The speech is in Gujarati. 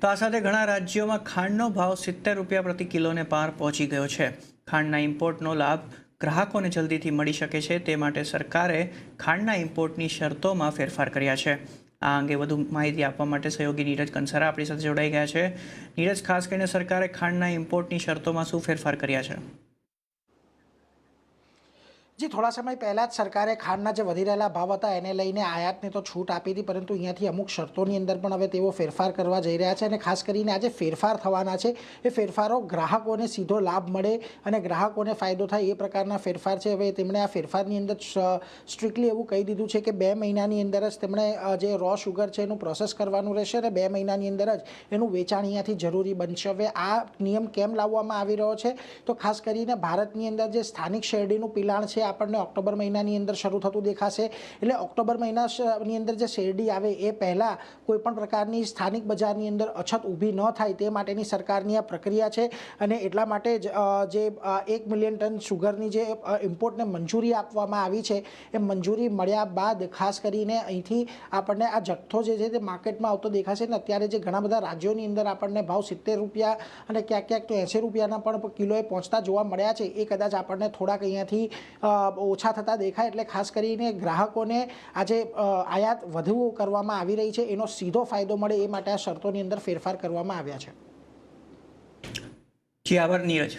તો આ સાથે ઘણા રાજ્યોમાં ખાંડનો ભાવ 70 રૂપિયા પ્રતિ કિલોને પાર પહોંચી ગયો છે। ખાંડના ઇમ્પોર્ટનો લાભ ગ્રાહકોને જલ્દીથી મળી શકે છે તે માટે સરકારે ખાંડના ઇમ્પોર્ટની શરતોમાં ફેરફાર કર્યા છે। આ અંગે વધુ માહિતી આપવા માટે સહયોગી નીરજ કંસારા આપણી સાથે જોડાઈ ગયા છે। નીરજ, ખાસ કરીને સરકારે ખાંડના ઇમ્પોર્ટની શરતોમાં શું ફેરફાર કર્યા છે? जी, थोड़ा समय पहला ज सरकारे खांडना जे वधी रहेला भाव हता एने लईने आयातने तो छूट आपी थी, परंतु अहींयाथी अमुक शर्तोनी अंदर पण हवे तेओ फेरफार करवा जई रह्या छे। अने खास करीने आ जे फेरफार थवाना छे ए फेरफारो ग्राहकोने सीधो लाभ मळे अने ग्राहकोने फायदो थाय ए प्रकारना फेरफार छे। हवे तेमणे आ फेरफारनी अंदर स्ट्रिक्टली एवुं कही दीधुं छे के 2 महीनानी अंदर ज तेमणे जे रॉ शुगर छे एनुं प्रोसेस करवानुं रहेशे अने 2 महीनानी अंदर ज एनुं वेचाण अहींयाथी जरूरी बनशे। हवे आ नियम केम लाववामां आवी रह्यो छे तो खास करीने भारतनी अंदर जे स्थानिक शेरडीनुं पिलाण छे આપણને ઓક્ટોબર મહિનાની અંદર શરૂ થતું દેખાશે। એટલે ઓક્ટોબર મહિનાની અંદર જે શેરડી આવે એ પહેલા કોઈપણ પ્રકારની સ્થાનિક બજારની અંદર અછત ઊભી ન થાય તે માટેની સરકારની આ પ્રક્રિયા છે। અને એટલા માટે જ જે 1 મિલિયન ટન શુગરની જે ઇમ્પોર્ટને મંજૂરી આપવામાં આવી છે એ મંજૂરી મળ્યા બાદ ખાસ કરીને અહીંથી આપણને આ જથ્થો જે છે તે માર્કેટમાં આવતો દેખાશે। ને અત્યારે જે ઘણા બધા રાજ્યોની અંદર આપણને ભાવ 70 રૂપિયા અને ક્યાંક ક્યાંક તો 80 રૂપિયાના પણ કિલોએ પહોંચતા જોવા મળ્યા છે। એ કદાચ આપણને થોડાક અહીંયાથી ઓછા થતા દેખાય। એટલે ખાસ કરીને ગ્રાહકોને આજે આયાત વધુ કરવામાં આવી રહી છે એનો સીધો ફાયદો મળે એ માટે આ શરતોની અંદર ફેરફાર કરવામાં આવ્યા છે। જી, આભાર નીરજ।